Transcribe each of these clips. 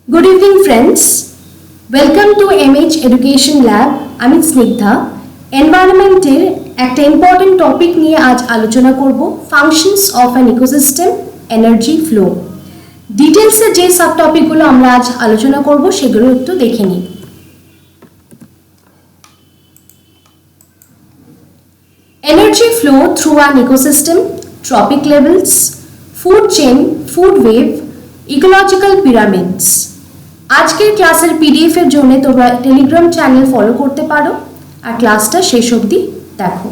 Good evening friends. Welcome to MH Education Lab. আমি স্নিগ্ধা। এনভায়রনমেন্টের একটা important topic নিয়ে আজ আলোচনা করব, functions of an ecosystem, energy flow. ডিটেলসে যে সাব টপিকগুলো আমরা আজ আলোচনা করব সেগুলো একটু দেখে নিই। Energy flow through an ecosystem, trophic levels, food chain, food wave, ecological pyramids. আজকের ক্লাসের পিডিএফ এর জন্য তোমরা টেলিগ্রাম চ্যানেল ফলো করতে পারো আর ক্লাসটা শেষ অবধি দেখো।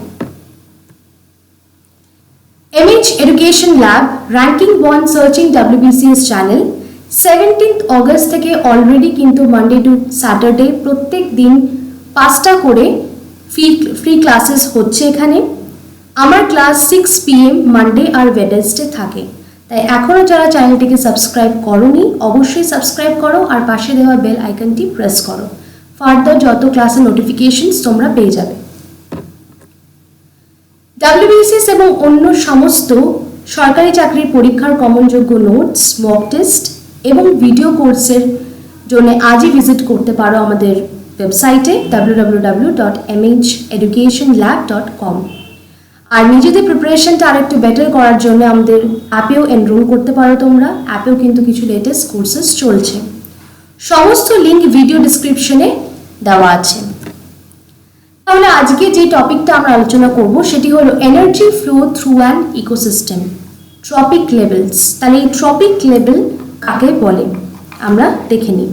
MH Education Lab ranking 1 searching WBCS channel 17th August থেকে অলরেডি কিন্তু মানডে টু স্যাটারডে প্রত্যেক দিন 5টা করে ফ্রি ক্লাসেস হচ্ছে এখানে। আমার ক্লাস 6 PM মানডে আর ওয়েডনেসডে থাকে, তাই এখনও যারা চ্যানেলটিকে সাবস্ক্রাইব করোনি অবশ্যই সাবস্ক্রাইব করো আর পাশে দেওয়া বেল আইকনটি প্রেস করো। ফার্দার যত ক্লাসের নোটিফিকেশনস তোমরা পেয়ে যাবে। WBCS এবং অন্য সমস্ত সরকারি চাকরির পরীক্ষার কমনযোগ্য নোটস, মক টেস্ট এবং ভিডিও কোর্সের জন্য আজই ভিজিট করতে পারো আমাদের ওয়েবসাইটে www.mheducationlab.com। আর নিজেদের প্রিপারেশনটা আরেকটু বেটার করার জন্য আমাদের অ্যাপেও এনরোল করতে পারো তোমরা। অ্যাপেও কিন্তু কিছু লেটেস্ট কোর্সেস চলছে, সমস্ত লিঙ্ক ভিডিও ডিসক্রিপশনে দেওয়া আছে। তাহলে আজকে যে টপিকটা আমরা আলোচনা করব সেটি হলো energy flow through an ecosystem, trophic levels. তাহলে এই ট্রপিক লেভেল কাকে বলে আমরা দেখে নিই।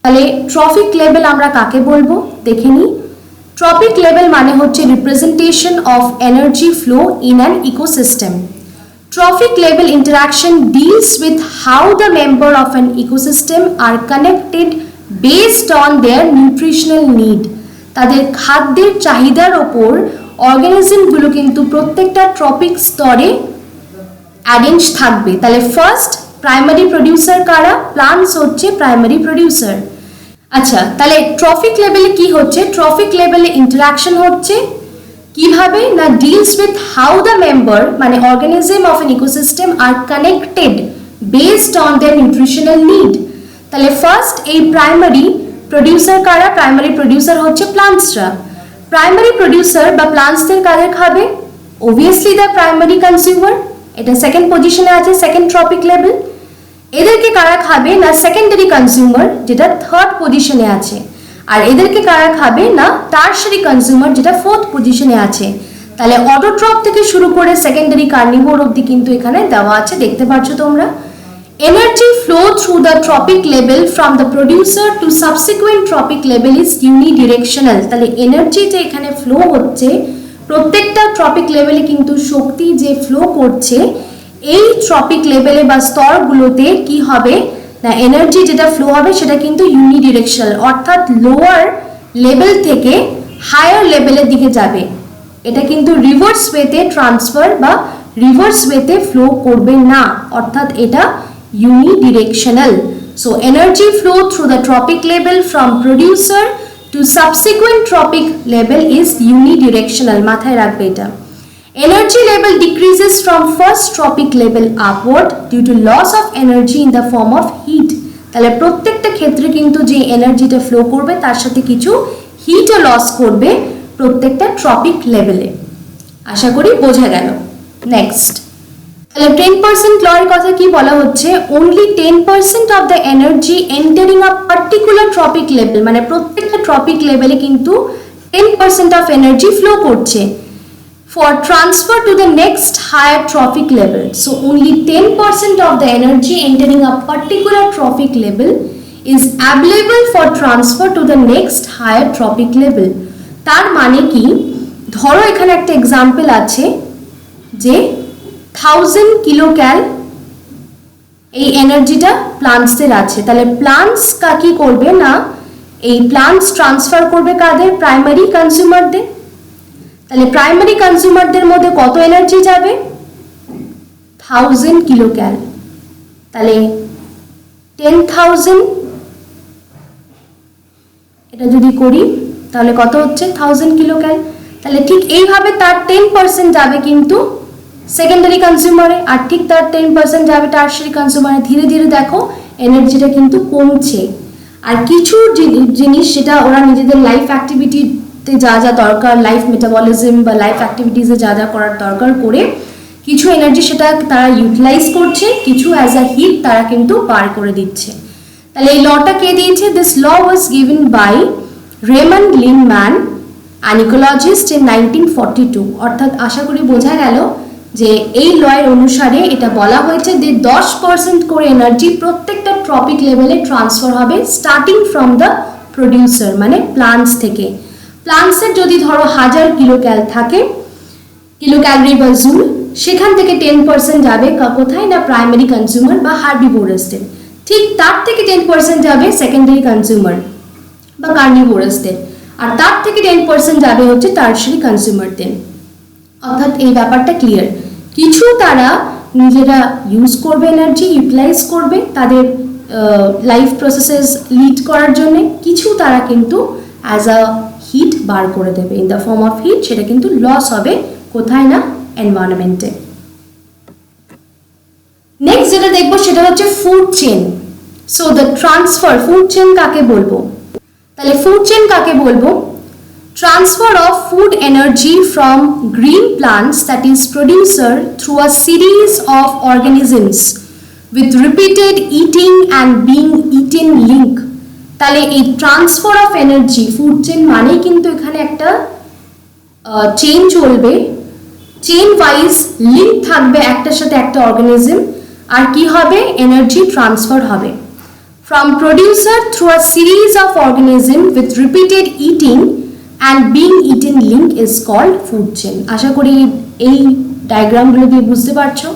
তাহলে ট্রপিক লেভেল আমরা কাকে বলবো দেখে নিই। ট্রপিক লেভেল মানে হচ্ছে representation of energy flow in an ecosystem. Trophic level interaction deals with how the member of an ecosystem are connected based on their nutritional need. তাদের খাদ্যের চাহিদার ওপর অর্গানিজমগুলো কিন্তু প্রত্যেকটা ট্রপিক স্তরে অ্যারেঞ্জ থাকবে। তাহলে ফার্স্ট প্রাইমারি প্রডিউসার কারা? প্লান্টস হচ্ছে প্রাইমারি প্রডিউসার। আচ্ছা, তাহলে ট্রপিক লেভেলে কি হচ্ছে? ট্রপিক লেভেলে ইন্টারাকশন হচ্ছে কিভাবে না, deals with how the member মানে organism of an ecosystem are connected based on their nutritional need. তাহলে ফার্স্ট এই প্রাইমারি প্রডিউসার কারা? প্রাইমারি প্রডিউসার হচ্ছে প্লান্টসরা। প্রাইমারি প্রডিউসার বা প্লান্টসদের কাদের খাবে? Obviously the primary consumer. এটা সেকেন্ড পজিশনে আছে, সেকেন্ড ট্রপিক লেভেল। এদেরকে কারা খাবে না, সেকেন্ডারি কনজিউমার যেটা থার্ড পজিশনে আছে। আর এদেরকে কারা খাবে না, টারশারি কনজিউমার যেটা ফোর্থ পজিশনে আছে। তাহলে অটোট্রপ থেকে শুরু করে সেকেন্ডারি কার্নিভোর অবধি কিন্তু এখানে দেওয়া আছে, দেখতে পাচ্ছ তোমরা। Energy flow through the trophic level from the producer to subsequent trophic level is unidirectional. তাহলে এনার্জি যে এখানে ফ্লো হচ্ছে প্রত্যেকটা ট্রপিক লেভেলে কিন্তু শক্তি যে ফ্লো করছে এই ট্রপিক লেভেলে বা স্তরগুলোতে কি হবে না, এনার্জি যেটা ফ্লো হবে সেটা কিন্তু ইউনিডিরেকশনাল, অর্থাৎ লোয়ার লেভেল থেকে হায়ার লেভেলের দিকে যাবে। এটা কিন্তু রিভার্স ওয়েতে ট্রান্সফার বা রিভার্স ওয়েতে ফ্লো করবে না, অর্থাৎ এটা unidirectional. So energy flow through the trophic level from producer to subsequent trophic level is unidirectional, মাথায় রাখবে এটা। Energy level decreases from first tropic level upward due to loss of energy in the form of heat. তাহলে প্রত্যেকটা ক্ষেত্রে কিন্তু যে এনার্জিটা flow করবে তার সাথে কিছু হিটও লস করবে প্রত্যেকটা ট্রপিক লেভেলে। আশা করি বোঝা গেল। নেক্সট, তাহলে 10% ল এর কথা কি বলা হচ্ছে? only 10% of the energy entering a particular tropic level, মানে প্রত্যেকটা ট্রপিক লেভেলে কিন্তু 10% of energy ফ্লো করছে for transfer to the next higher trophic level. So only 10% of the energy entering a particular trophic level is available for transfer to the next higher trophic level. তার মানে কি, ধরো এখানে একটা example আছে যে 1000 কিলোক্যাল এই এনার্জিটা প্লান্টসের আছে। তাহলে প্লান্টস কি করবে না, এই প্লান্টস ট্রান্সফার করবে কাদের? প্রাইমারি কনজিউমারদের। তাহলে প্রাইমারি কনজিউমারদের মধ্যে কত এনার্জি যাবে? 1000 কিলোক্যাল। তাহলে 10,000 এটা যদি করি তাহলে কত হচ্ছে? 1000 কিলোক্যাল। তাহলে ঠিক এইভাবে তার 10% যাবে কিন্তু সেকেন্ডারি কনজিউমারে, আর ঠিক তার 10% যাবে টারশারি কনজিউমারে। ধীরে ধীরে দেখো এনার্জিটা কিন্তু কমছে। আর কিছু জিনিস সেটা ওরা নিজেদের লাইফ অ্যাক্টিভিটিতে যা যা দরকার, লাইফ মেটাবলিজম বা লাইফ অ্যাক্টিভিটিসে যা যা করার দরকার করে কিছু এনার্জি সেটা তারা ইউটিলাইজ করছে, কিছু অ্যাজ আ হিট তারা কিন্তু বার করে দিচ্ছে। তাহলে এই লটা কে দিয়েছে? This law was given by Raymond Lindeman, an ecologist in 1942। অর্থাৎ আশা করি বোঝা গেল যে এই লয়ের অনুসারে এটা বলা হয়েছে যে 10% করে এনার্জি প্রত্যেকটা ট্রপিক লেভেলে ট্রান্সফার হবে স্টার্টিং ফ্রম দ্য প্রডিউসার, মানে প্লান্টস থেকে। প্লান্টসের যদি ধরো 1000 কিলো ক্যালোরি বা জুল, সেখান থেকে 10% যাবে কোথায় না প্রাইমারি কনজিউমার বা হার্বিভোরাসদের। ঠিক তার থেকে 10% যাবে সেকেন্ডারি কনজিউমার বা কার্নিভোরাসদের, আর তার থেকে 10% যাবে হচ্ছে টারশারি কনজিউমারদের। অর্থাৎ এই ব্যাপারটা ক্লিয়ার। কিছু তারা নিজেরা ইউজ করবে, এনার্জি ইউটিলাইজ করবে তাদের লাইফ প্রসেসেস লিড করার জন্য, কিছু তারা কিন্তু অ্যাজ আ হিট বার করে দেবে in the form of hit. সেটা কিন্তু লস হবে কোথায় না এনভায়রনমেন্টে। নেক্সট যেটা দেখবো সেটা হচ্ছে food chain. So the transfer, food chain কাকে বলবো? তাহলে ফুড চেন কাকে বলবো? Transfer of food energy from green plants, that is producer, through a series of organisms with repeated eating and being eaten link. তাহলে এই transfer of energy, food chain মানে কিন্তু এখানে একটা চেইন চলবে, চেইন ওয়াইজ লিঙ্ক থাকবে একটার সাথে একটা অর্গানিজম, আর কি হবে? এনার্জি ট্রান্সফার হবে from producer through a series of organism with repeated eating and being eaten link is called food chain. আশা করি এই ডায়াগ্রামগুলো দিয়ে বুঝতে পারছো।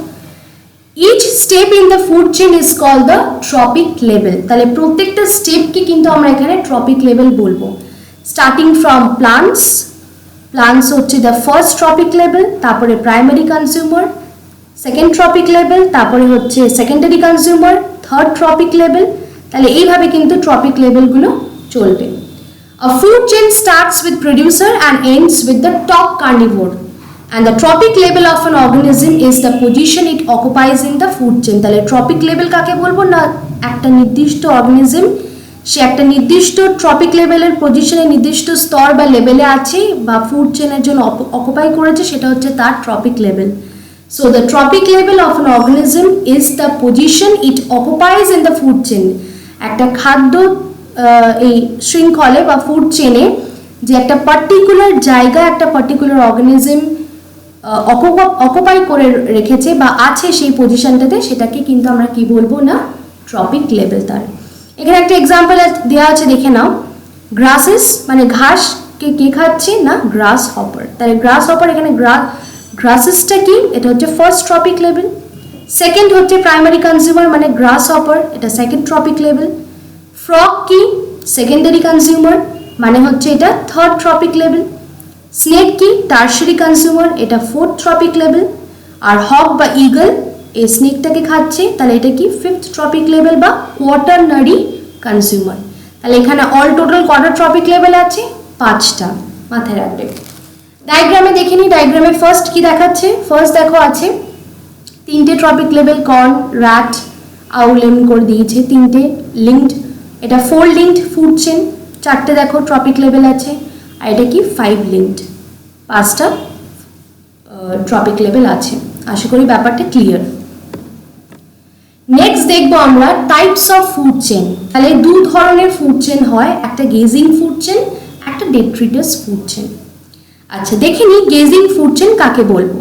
each step in the food chain is called the trophic level. তাহলে প্রত্যেকটা স্টেপকে কিন্তু আমরা এখানে ট্রপিক লেভেল বলবো। স্টার্টিং ফ্রম প্লান্টস, প্লান্টস হচ্ছে দ্য ফার্স্ট ট্রপিক লেভেল, তারপরে primary consumer second trophic level, তারপরে হচ্ছে secondary consumer third trophic level. তাহলে এইভাবে কিন্তু ট্রপিক লেভেলগুলো চলবে। A food chain starts with producer and ends with the top carnivore, and the trophic level of an organism is the position it occupies in the food chain. তাহলে tropic level কাকে বলবো না? একটা নির্দিষ্ট organism সে একটা নির্দিষ্ট tropic লেভেলের পজিশনে, নির্দিষ্ট স্তর বা লেভেলে আছে বা ফুড চেনের জন্য অকুপাই করেছে, সেটা হচ্ছে তার trophic level. So the trophic level of an organism is the position it occupies in the food chain. একটা খাদ্য এই শৃঙ্খলে বা ফুড চেনে যে একটা পার্টিকুলার জায়গা একটা পার্টিকুলার অর্গানিজম অকুপাই করে রেখেছে বা আছে সেই পজিশনটাতে, সেটাকে কিন্তু আমরা কি বলবো না? Trophic level. তার এখানে একটা এক্সাম্পল দেওয়া আছে, দেখে নাও। গ্রাসেস মানে ঘাসকে কে খাচ্ছে না? গ্রাস হপার। তাহলে গ্রাস হপার, এখানে গ্রাসেসটা কি? এটা হচ্ছে ফার্স্ট ট্রপিক লেভেল। সেকেন্ড হচ্ছে প্রাইমারি কনজিউমার মানে গ্রাস হপার, এটা সেকেন্ড ট্রপিক লেভেল। ফ্রগ কি? সেকেন্ডারি কনজিউমার মানে হচ্ছে এটা থার্ড ট্রপিক লেভেল। স্নেক কি? টারশারি কনজিউমার, এটা ফোর্থ ট্রপিক লেভেল। আর হক বা ইগল এই স্নেকটাকে খাচ্ছে, তাহলে এটা কি? ফিফথ ট্রপিক লেভেল বা কোয়াটারনারি কনজিউমার। তাহলে এখানে অল টোটাল কটা ট্রপিক লেভেল আছে? 5টা, মাথায় রাখবে। ডায়াগ্রামে দেখে নিই, ডায়াগ্রামে ফার্স্ট কি দেখাচ্ছে? ফার্স্ট দেখো আছে 3টে ট্রপিক লেভেল, কর্ন, র্যাট, আউল এমন করে দিয়েছে 3টে লিঙ্কড। এটা 4 লিঙ্কড ফুড চেন, 4টে দেখো ট্রপিক লেভেল আছে। আর এটা কি? 5 লিঙ্কড, 5টা ট্রপিক লেভেল আছে। আশা করি ব্যাপারটা ক্লিয়ার। নেক্সট দেখবো আমরা টাইপস অফ ফুড চেন। তাহলে 2 ধরনের ফুড চেন হয়, একটা গেজিং ফুড চেন, একটা ডেট্রিটাস ফুড চেন। আচ্ছা দেখে নি গেজিং ফুড চেন কাকে বলবো।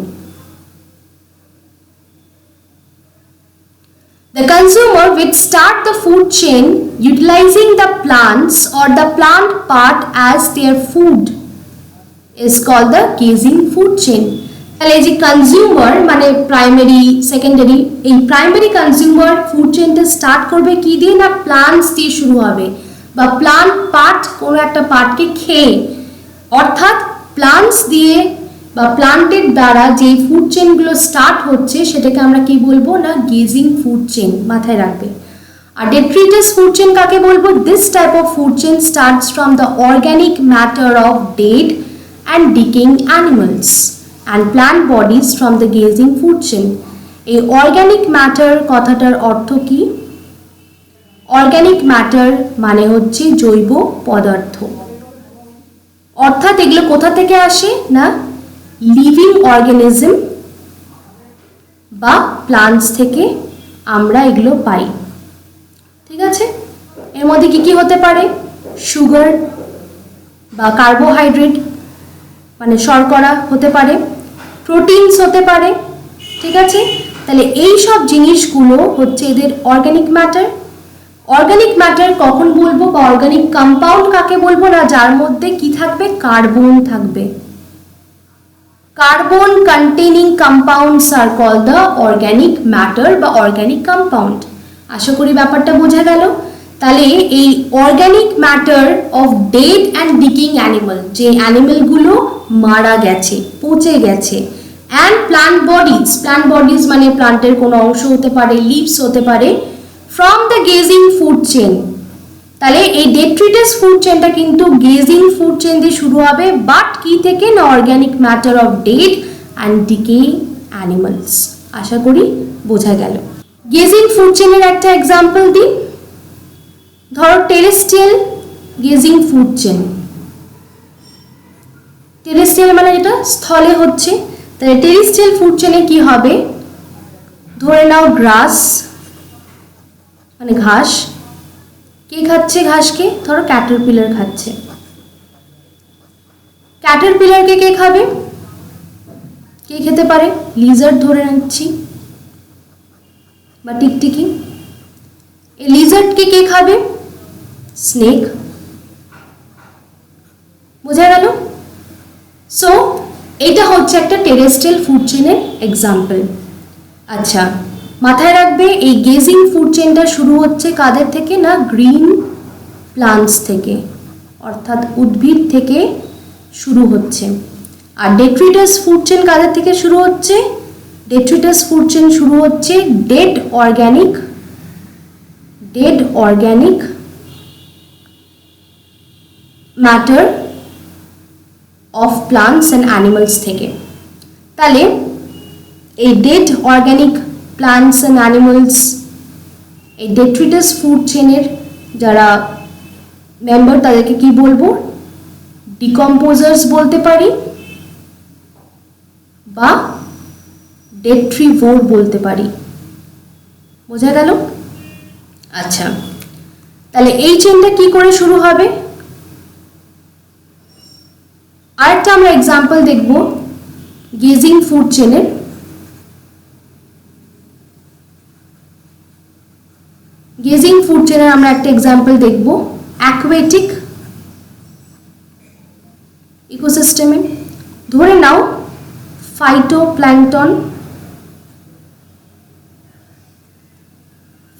The consumer will start the food chain utilizing the plants or the plant part as their food is called the gazing food chain. তাহলে যে consumer মানে primary secondary, এই primary consumer food চেনটা start করবে কি দিয়ে না? প্লান্টস দিয়ে শুরু হবে বা প্লান্ট পার্ট, কোনো একটা পার্টকে খেয়ে। অর্থাৎ প্লান্টস দিয়ে বা প্লান্টের দ্বারা যে ফুড চেনগুলো স্টার্ট হচ্ছে সেটাকে আমরা কি বলবো না? গেজিং ফুড চেন, মাথায় রাখবে। আর ডেট্রিটাস ফুড চেন কাকে বলবো? This type of food chain starts from the organic matter of dead and decaying animals. and plant bodies from the gazing food chain. এই অর্গানিক ম্যাটার কথাটার অর্থ কি? Organic matter মানে হচ্ছে জৈব পদার্থ, অর্থাৎ এগুলো কোথা থেকে আসে না লিভিং অর্গানিজম বা প্লান্টস থেকে আমরা এগুলো পাই। ঠিক আছে, এর মধ্যে কি কি হতে পারে? সুগার বা কার্বোহাইড্রেট মানে শর্করা হতে পারে, প্রোটিনস হতে পারে। ঠিক আছে, তাহলে এই সব জিনিসগুলো হচ্ছে এদের অর্গানিক ম্যাটার। অর্গানিক ম্যাটার কখন বলবো বা অর্গানিক কম্পাউন্ড কাকে বলবো না যার মধ্যে কি থাকবে? কার্বন থাকবে। Carbon containing compounds are called the organic matter বা অর্গানিক কম্পাউন্ড। আশা করি ব্যাপারটা বোঝা গেল। তাহলে এই organic matter of dead and decaying animal, যে অ্যানিমালগুলো মারা গেছে, পচে গেছে, অ্যান্ড প্লান্ট বডিজ মানে প্লান্টের কোনো অংশ হতে পারে, লিভস হতে পারে, from the grazing food chain. তাহলে এই ডেট্রিটাস ফুড চেনটা কিন্তু গেজিং ফুড চেন দিয়ে শুরু হবে, বাট কি থেকে না organic matter of dead and decaying animals. আশা করি বোঝা গেল। গেজিং ফুড চেনের একটা এক্সাম্পল দিই। ধরো terrestrial grazing food chain. Terrestrial মানে যেটা স্থলে হচ্ছে, তাহলে টেরেস্ট্রিয়াল ফুড চেনে কি হবে? ধরে নাও গ্রাস মানে ঘাস। কে খাচ্ছে ঘাসকে? ধরো ক্যাটারপিলার খাচ্ছে। ক্যাটারপিলারকে কে খাবে? কে খেতে পারে? লিজার্ড ধরে নিচ্ছি বা টিকটিকি। এই লিজার্ডকে কে খাবে? স্নেক। বোঝা গেল? সো এটা হচ্ছে একটা টেরেস্ট্রিয়াল ফুড চেনের এক্সাম্পল। আচ্ছা, মাথায় রাখবে এই গেজিং ফুড চেনটা শুরু হচ্ছে কাদের থেকে না গ্রিন প্লান্টস থেকে, অর্থাৎ উদ্ভিদ থেকে শুরু হচ্ছে। আর ডেট্রিটাস ফুড চেন কাদের থেকে শুরু হচ্ছে? ডেট্রিটাস ফুড চেন শুরু হচ্ছে dead organic matter of plants and animals থেকে। তাহলে এই dead organic plants and animals, এই ডেট্রিটাস ফুড চেনের যারা মেম্বার তাদেরকে কি বলবো? ডিকম্পোজার্স বলতে পারি বা ডেট্রিভোর বলতে পারি। বোঝা গেল? আচ্ছা, তাহলে এই চেনটা কি করে শুরু হবে? আরেকটা আমরা এক্সাম্পল দেখব গেজিং ফুড চেনের। গেজিং ফুড চেনের আমরা একটা এক্সাম্পল দেখব অ্যাকুয়াটিক ইকোসিস্টেমে। ধরে নাও ফাইটোপ্ল্যাঙ্কটন।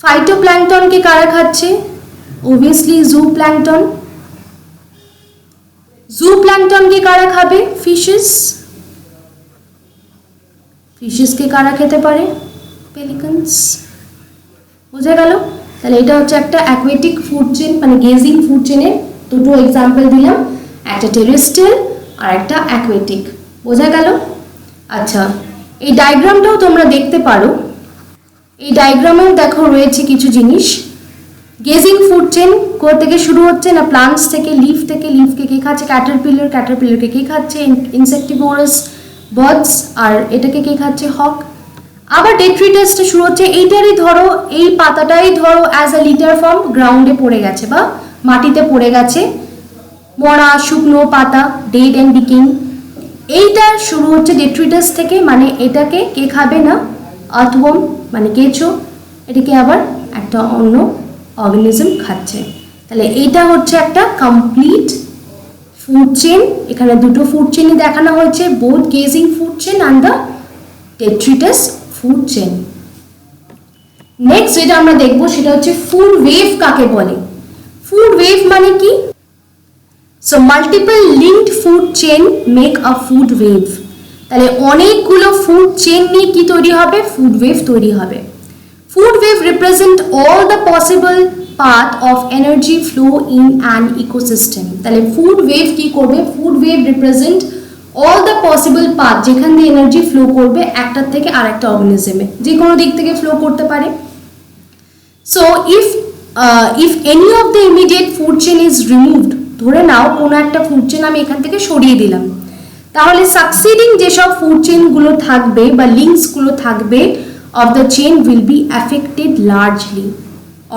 ফাইটোপ্ল্যাঙ্কটনকে কারা খাচ্ছে? Obviously zooplankton. জুপ্ল্যাঙ্কটনকে কারা খাবে? ফিশেস। ফিশেসকে কারা খেতে পারে? পেলিকনস। বোঝা গেল? তাহলে এটা হচ্ছে একটা অ্যাকুয়াটিক ফুড চেন মানে গেজিং ফুড চেনের দুটো এক্সাম্পল দিলাম, একটা টেরেস্ট্রিয়াল আর একটা অ্যাকুয়াটিক। বোঝা গেল? আচ্ছা, এই ডায়াগ্রামটাও তোমরা দেখতে পারো। এই ডায়াগ্রামেও দেখো রয়েছে কিছু জিনিস। গেজিং ফুড চেন কোথা থেকে শুরু হচ্ছে না প্লান্টস থেকে, লিফ থেকে। লিফকে কে খাচ্ছে? ক্যাটারপিলার। ক্যাটারপিলারকে কে খাচ্ছে? ইনসেক্টিভোরাস বার্ডস। আর এটাকে কে খাচ্ছে? হক। আবার ডেট্রিটাসটা শুরু হচ্ছে এইটারই, ধরো এই পাতাটাই ধরো অ্যাজ আ লিটার ফর্ম গ্রাউন্ডে পড়ে গেছে বা মাটিতে পড়ে গেছে, মরা শুকনো পাতা, ডেড অ্যান্ড ডিকিং। এইটা শুরু হচ্ছে ডেট্রিটাস থেকে, মানে এটাকে কে খাবে না আর্থওয়ার্ম মানে কেঁচো। এটাকে আবার একটা অন্য অর্গানিজম খাচ্ছে। তাহলে এইটা হচ্ছে একটা কমপ্লিট ফুড চেন। এখানে দুটো ফুড চেনই দেখানো হয়েছে, both grazing food chain and the detritus food chain. Next যেটা আমরা দেখবো সেটা হচ্ছে ফুড ওয়েভ কাকে বলে। ফুড ওয়েভ মানে কি? So multiple linked food chain make a food wave. তাহলে অনেকগুলো ফুড চেন নিয়ে কি তৈরি হবে? ফুড ওয়েভ তৈরি হবে। Food wave represent all the possible path of energy flow in an ecosystem. তাহলে ফুড ওয়েভ কি করবে? Food wave represent all the possible path যেখান দিয়ে এনার্জি ফ্লো করবে একটার থেকে আরেকটা অর্গানিজমে, যে কোনো দিক থেকে ফ্লো করতে পারে। So if any of the immediate food chain is removed, ধরে নাও কোনো একটা ফুড চেন আমি এখান থেকে সরিয়ে দিলাম, তাহলে সাকসিডিং যেসব ফুড চেনগুলো থাকবে বা লিঙ্কসগুলো থাকবে of the chain will be affected largely.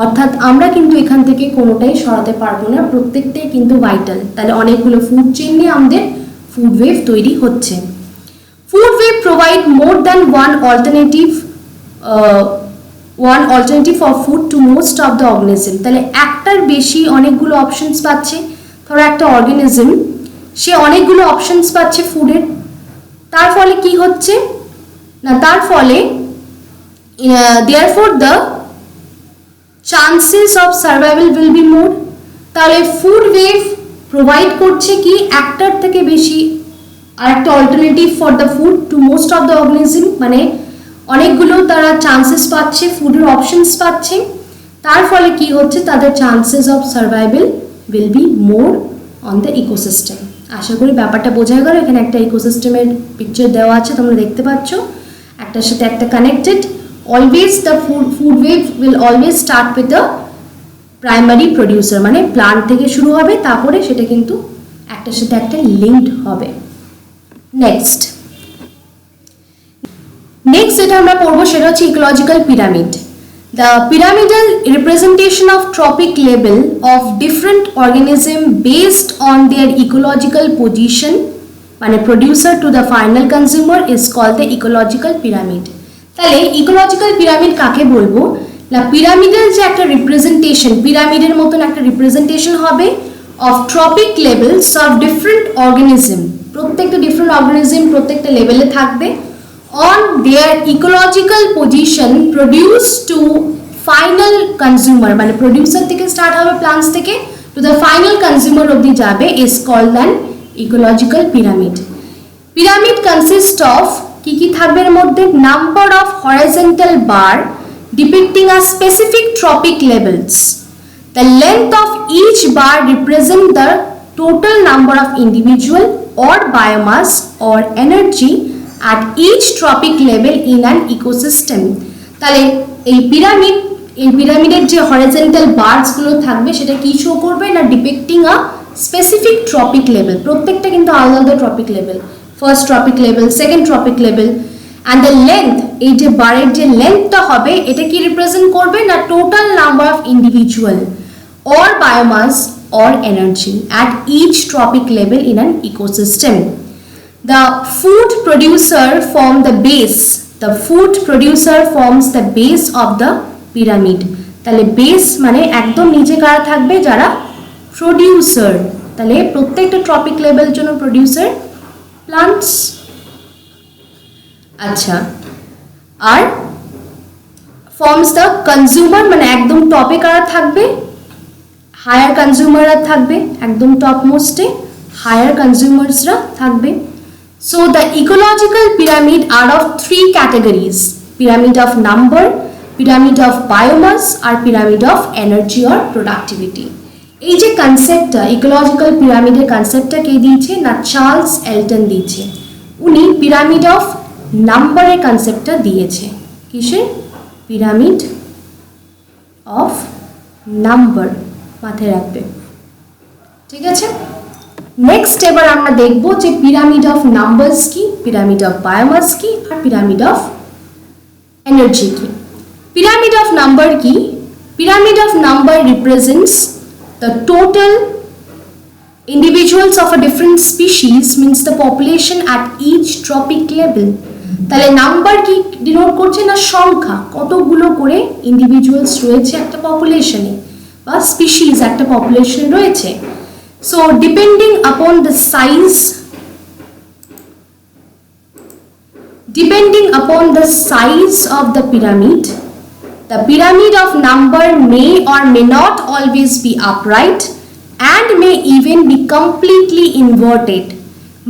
অর্থাৎ আমরা কিন্তু এখান থেকে কোনোটাই সরাতে পারবো না, প্রত্যেকটাই কিন্তু ভাইটাল। তাহলে অনেকগুলো ফুড চেন নিয়ে আমাদের ফুড ওয়েভ তৈরি হচ্ছে। Food web provide more than one alternative for food to most of the organism. তাহলে একটার বেশি অনেকগুলো অপশনস পাচ্ছে। ধরো একটা অর্গানিজম, সে অনেকগুলো অপশনস পাচ্ছে ফুডের, তার ফলে কি হচ্ছে না, তার ফলে therefore the chances of survival will be more। তাহলে ফুড ওয়েভ প্রোভাইড করছে কি একটার থেকে বেশি আর একটা alternative for the food to most of the organism, মানে অনেকগুলো তারা চান্সেস পাচ্ছে, ফুডের অপশনস পাচ্ছে, তার ফলে কি হচ্ছে, তাদের chances of survival will be more on the ecosystem. আশা করি ব্যাপারটা বোঝা গেল। এখানে একটা ইকোসিস্টেমের পিকচার দেওয়া আছে, তোমরা দেখতে পাচ্ছ, একটার সাথে একটা connected. Always the food wave will always start with the primary producer, মানে প্লান্ট থেকে শুরু হবে, তারপরে সেটা কিন্তু একটার সাথে একটা লিঙ্কড হবে। নেক্সট যেটা আমরা পড়বো সেটা হচ্ছে ecological pyramid. The pyramidal representation of trophic level of different organism based on their ecological position, মানে producer to the final consumer, is called the ecological pyramid। তাহলে ইকোলজিক্যাল পিরামিড কাকে বলবো না, পিরামিডাল যে একটা রিপ্রেজেন্টেশন, পিরামিডের মতন একটা রিপ্রেজেন্টেশন হবে of trophic levels of different organism, প্রত্যেকটা ডিফারেন্ট অর্গানিজম প্রত্যেকটা লেভেলে থাকবে, on their ecological position produced to final consumer, মানে প্রডিউসার থেকে স্টার্ট হবে প্লান্টস থেকে টু দ্য ফাইনাল কনজিউমার অবধি যাবে, is called an ecological pyramid। Pyramid consist of কি থাকবে এর মধ্যে, number of horizontal bar depicting a specific trophic levels. The length of each bar represent the total number of individual or biomass or energy at each trophic level in an ecosystem। তাহলে এই পিরামিডের যে horizontal burst গুলো থাকবে সেটা কি show করবে না, depicting a specific trophic level, প্রত্যেকটা কিন্তু আলাদা আলাদা trophic level, first trophic level, second trophic level, and the length, এই যে বারের যে লেন্থটা হবে এটা কি রিপ্রেজেন্ট করবে না, total number of individual or biomass or energy at each trophic level in an ecosystem। The food producer forms the base of the pyramid। তাহলে বেস মানে একদম নিচে কারা থাকবে, যারা প্রডিউসার। তাহলে প্রত্যেকটা ট্রপিক লেভেলের জন্য প্রডিউসার প্লান্টস। আচ্ছা, আর ফর্মস দ্য কনজিউমার, মানে একদম টপে কারা থাকবে, হায়ার কনজিউমাররা থাকবে, একদম টপ মোস্টে হায়ার কনজিউমার্সরা থাকবে। So the ecological pyramid are of three categories, pyramid of number, pyramid of biomass আর pyramid of energy or productivity. এই যে কনসেপ্টটা, ইকোলজিক্যাল পিরামিডের কনসেপ্টটা কে দিয়েছে না, চার্লস এলটন দিয়েছে। উনি পিরামিড অফ নাম্বারের কনসেপ্টটা দিয়েছে। কিসের? পিরামিড অফ নাম্বার, মাথায় রাখবে, ঠিক আছে। নেক্সট এবার আমরা দেখব যে পিরামিড অফ নাম্বারস কি, পিরামিড অফ বায়োমাস কি, আর পিরামিড অফ এনার্জি কি। পিরামিড অফ নাম্বার কি? Pyramid of number represents the total individuals of a different species, means the population at each trophic level। তাহলে number কি denote করছে না, সংখ্যা, কতগুলো করে ইন্ডিভিজুয়ালস রয়েছে একটা পপুলেশনে বা স্পিসিস একটা পপুলেশনে রয়েছে। So depending upon the size of the pyramid, the pyramid of number may or may not always be upright and may even be completely inverted।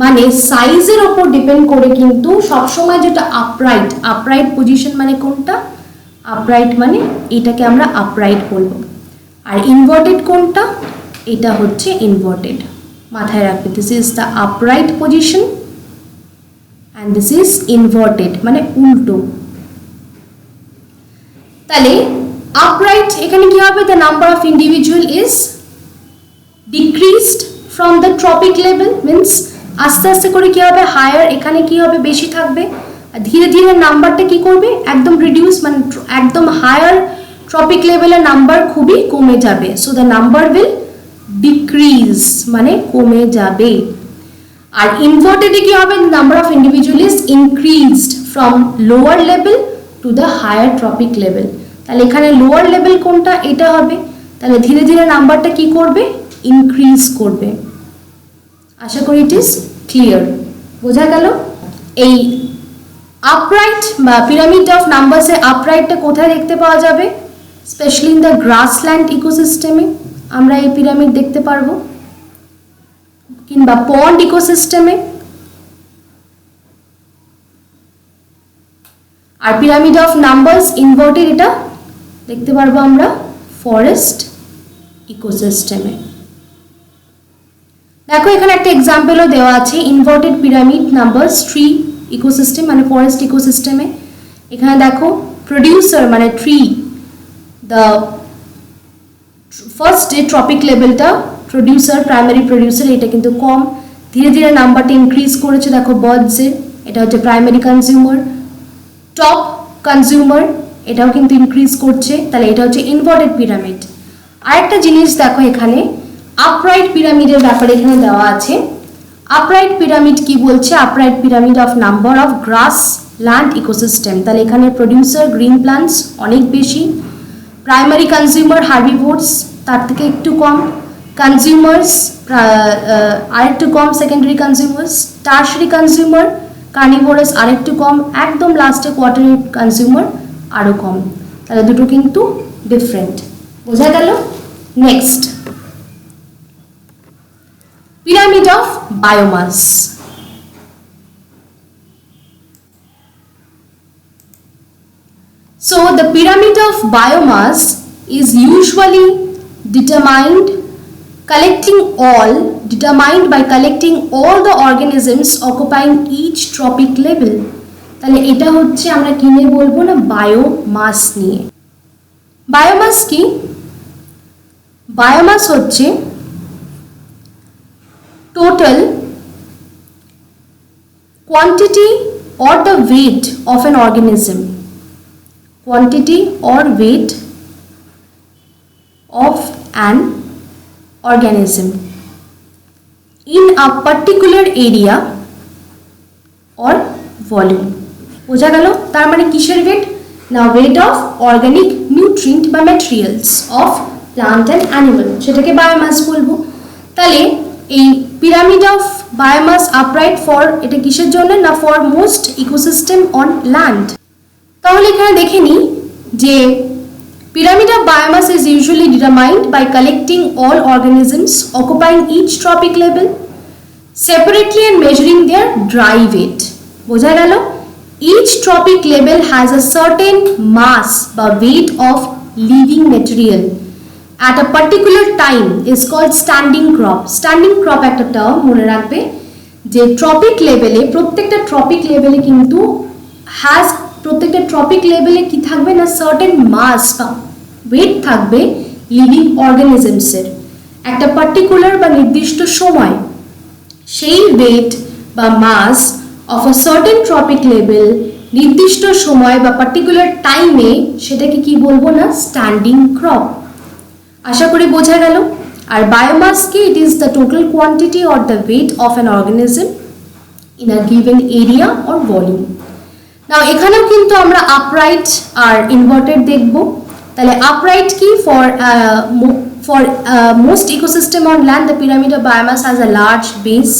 মানে সাইজের উপর ডিপেন্ড করে কিন্তু সবসময় যেটা আপরাইট পজিশন, মানে কোনটা আপরাইট, মানে এটাকে আমরা আপরাইট বলবো, আর ইনভার্টেড কোনটা, এটা হচ্ছে ইনভার্টেড। মাথায় রাখবে, this is the upright position and this is inverted মানে উল্টো। তাহলে upright এখানে কি হবে, the number of individual is decreased from the trophic level, means আস্তে আস্তে করে কি হবে, হায়ার এখানে কি হবে বেশি থাকবে, আর ধীরে ধীরে নাম্বারটা কি করবে একদম রিডিউস, মানে একদম হায়ার ট্রপিক লেভেলের নাম্বার খুবই কমে যাবে, so the number will decrease মানে কমে যাবে। আর ইনভার্টেডে কি হবে, number of individual is increased from lower level to the higher trophic level. তাহলে এখানে লোয়ার লেভেল কোনটা, এটা হবে, তাহলে ধীরে ধীরে নাম্বারটা কি করবে ইনক্রিজ করবে। আশা করি ইট ইজ ক্লিয়ার, বোঝা গেল। এই আপরাইট বা পিরামিড অফ নাম্বারসে আপরাইটটা কোথায় দেখতে পাওয়া যাবে, স্পেশালি ইন দ্য গ্রাসল্যান্ড ইকোসিস্টেমে আমরা এই পিরামিড দেখতে পারবো, কিংবা পন্ড ইকোসিস্টেমে। আর পিরামিড অফ নাম্বারস ইনভার্টেড এটা দেখতে পারবো আমরা ফরেস্ট ইকোসিস্টেমে। দেখো এখানে একটা এক্সাম্পলও দেওয়া আছে, inverted pyramid numbers tree ecosystem মানে ফরেস্ট ইকোসিস্টেমে। এখানে দেখো প্রডিউসার মানে ট্রি, দ্য ফার্স্ট যে ট্রপিক লেভেলটা প্রডিউসার, প্রাইমারি প্রডিউসার, এটা কিন্তু কম, ধীরে ধীরে নাম্বারটা ইনক্রিজ করেছে। দেখো বার্ডসের, এটা হচ্ছে প্রাইমারি কনজিউমার, টপ কনজিউমার এটাও কিন্তু ইনক্রিজ করছে, তাহলে এটা হচ্ছে ইনভার্টেড পিরামিড। আরেকটা জিনিস দেখো এখানে আপরাইট পিরামিডের ব্যাপারে এখানে দেওয়া আছে। আপরাইট পিরামিড কি বলছে, upright pyramid of number of glass land ecosystem, তাহলে এখানে প্রডিউসার গ্রিন প্লান্টস অনেক বেশি, প্রাইমারি কনজিউমার হার্বিভোরস তার থেকে একটু কম, কনজিউমার্স আরেকটু কম, সেকেন্ডারি কনজিউমার্স, টার্শারি কনজিউমার কার্নিভোরাস আরেকটু কম, একদম লাস্টে কোয়াটারি কনজিউমার আরও কম, তাহলে দুটো কিন্তু ডিফারেন্ট, বোঝা গেল। Next pyramid of biomass. So the pyramid of biomass is usually determined by collecting all the organisms occupying each trophic level. তাহলে এটা হচ্ছে আমরা কি নিয়ে বলবো না, বায়োমাস নিয়ে। বায়োমাস কি, বায়োমাস হচ্ছে total quantity or the weight of an organism, quantity or weight of an organism in a particular area or volume. বোঝা গেল, তার মানে কিসের ওয়েট না, ওয়েট অফ অর্গানিক নিউট্রিয়েন্ট বা materials of plant and animal, সেটাকে biomass বলবো। তাহলে এই pyramid of biomass upright for, এটা কিসের জন্য না, for most ecosystem on land. তাহলে এখানে দেখে নিই যে pyramid of biomass is usually determined by collecting all organisms occupying each trophic level separately and measuring their dry weight. বোঝা গেল, each trophic level has a certain mass বা weight of living material at a particular time is called standing crop. Standing crop একটা term মনে রাখবে, যে tropic লেভেলে, প্রত্যেকটা trophic লেভেলে কিন্তু প্রত্যেকটা ট্রপিক লেভেলে কি থাকবে না, সার্টেন মাস বা ওয়েট থাকবে লিভিং অর্গানিজমসের একটা পার্টিকুলার বা নির্দিষ্ট সময়। সেই ওয়েট বা mass of a certain trophic level নির্দিষ্ট সময় বা পার্টিকুলার টাইমে, সেটাকে কি বলবো না, স্ট্যান্ডিং ক্রপ। আশা করি বোঝা গেল। আর বায়োমাস কি, it is the total quantity or the weight of an organism in a given area or volume. Now এখানেও কিন্তু আমরা আপরাইট আর ইনভার্টেড দেখব। তাহলে আপরাইট কি, for most ecosystem on land the pyramid of biomass has a large base.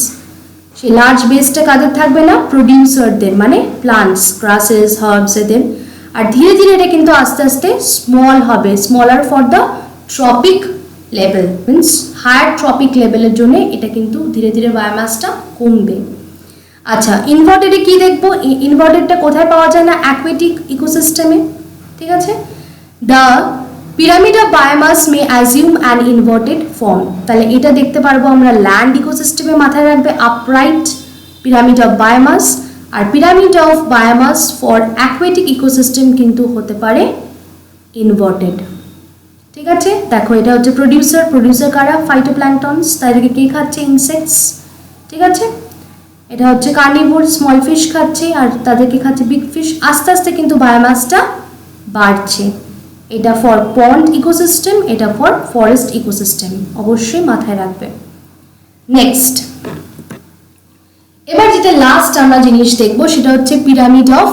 সেই large বেসটা কাদের থাকবে না, প্রডিউসারদের, মানে প্লান্টস, গ্রাসেস, হার্বস এদের। আর ধীরে ধীরে এটা কিন্তু আস্তে আস্তে স্মল হবে, smaller for the trophic level, means higher trophic লেভেলের জন্য এটা কিন্তু ধীরে ধীরে বায়োমাসটা কমবে। আচ্ছা, ইনভার্টেডে কি দেখবো, ইনভার্টেডটা কোথায় পাওয়া যায় না, অ্যাকুয়াটিক ইকোসিস্টেমে, ঠিক আছে। The pyramid of biomass may assume an inverted form. তাহলে এটা দেখতে পারবো আমরা ল্যান্ড ইকোসিস্টেমে, মাথায় রাখবে আপরাইট পিরামিড অফ বায়োমাস। আর pyramid of biomass for aquatic ecosystem কিন্তু হতে পারে ইনভার্টেড। ঠিক আছে, দেখো এটা হচ্ছে প্রডিউসার কারা? ফাইটোপ্ল্যাঙ্কটনস, তাদেরকে কে খাচ্ছে? ইনসেক্টস। ঠিক আছে, এটা হচ্ছে কার্নিভোর, স্মল ফিশ খাচ্ছে আর তাদেরকে খাচ্ছে বিগ ফিশ। আস্তে আস্তে কিন্তু বায়োমাসটা বাড়ছে। এটা ফর পন্ড ইকোসিস্টেম, এটা ফর ফরেস্ট ইকোসিস্টেম, অবশ্যই মাথায় রাখবে। নেক্সট, এবার যেটা লাস্ট আমরা জিনিস দেখবো সেটা হচ্ছে pyramid of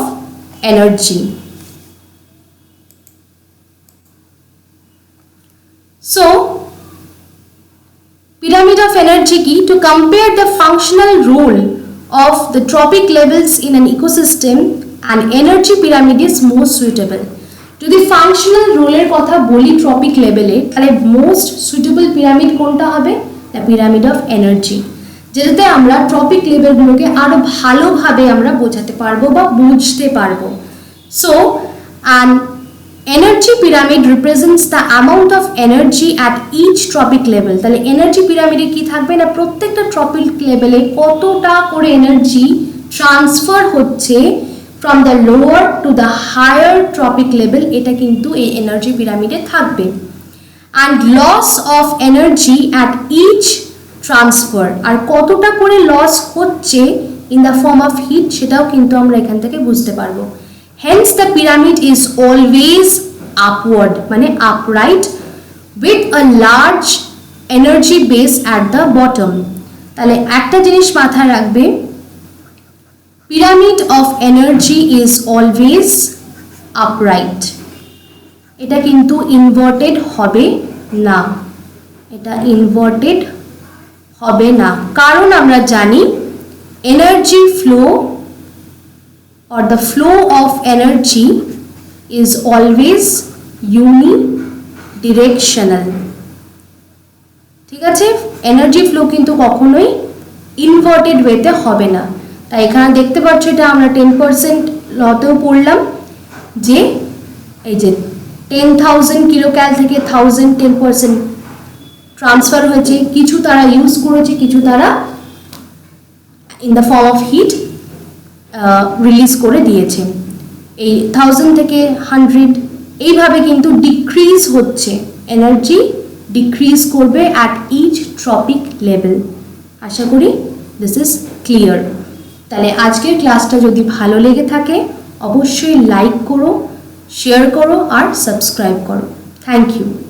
energy. So, pyramid of energy key to compare the functional role of the trophic levels in an ecosystem, and energy pyramid is most suitable. যদি ফাংশনাল রোলের কথা বলি ট্রপিক লেভেলে, তাহলে মোস্ট সুইটেবল পিরামিড কোনটা হবে? The pyramid of energy, যেটাতে আমরা ট্রপিক লেভেলগুলোকে আরো ভালোভাবে আমরা বোঝাতে পারবো বা বুঝতে পারবো। So and energy pyramid represents the amount of energy at each trophic level. তাহলে এনার্জি পিরামিডে কি থাকবে না, প্রত্যেকটা ট্রপিক লেভেলে কতটা করে এনার্জি ট্রান্সফার হচ্ছে from the lower to the higher trophic level, এটা কিন্তু এই এনার্জি পিরামিডে থাকবে। And loss of energy at each transfer, আর কতটা করে লস হচ্ছে in the form of heat, সেটাও কিন্তু আমরা এখান থেকে বুঝতে পারবো। Hence the pyramid is always upward, মানে upright with a large energy base at the bottom. তাহলে একটা জিনিস মাথায় রাখবে, pyramid of energy is always upright, এটা কিন্তু ইনভার্টেড হবে না, এটা ইনভার্টেড হবে না, কারণ আমরা জানি energy flow or the flow of energy is always unidirectional. ঠিক আছে, এনার্জি ফ্লো কিন্তু কখনোই ইনভার্টেড ওয়েতে হবে না। তাই এখানে দেখতে পাচ্ছ, এটা আমরা 10% লতেও পড়লাম যে এই যে 10,000 কিলোক্যাল থেকে 1010% ট্রান্সফার হয়েছে, কিছু তারা ইউজ করেছে, কিছু তারা in the form of hit release করে দিয়েছে। এই 1000 থেকে 100 এইভাবে কিন্তু ডিক্রিজ হচ্ছে, এনার্জি ডিক্রিজ করবে অ্যাট ইচ ট্রপিক লেভেল। আশা করি দিস ইজ ক্লিয়ার। তাহলে আজকের ক্লাসটা যদি ভালো লেগে থাকে অবশ্যই লাইক করো, শেয়ার করো আর সাবস্ক্রাইব করো। Thank you.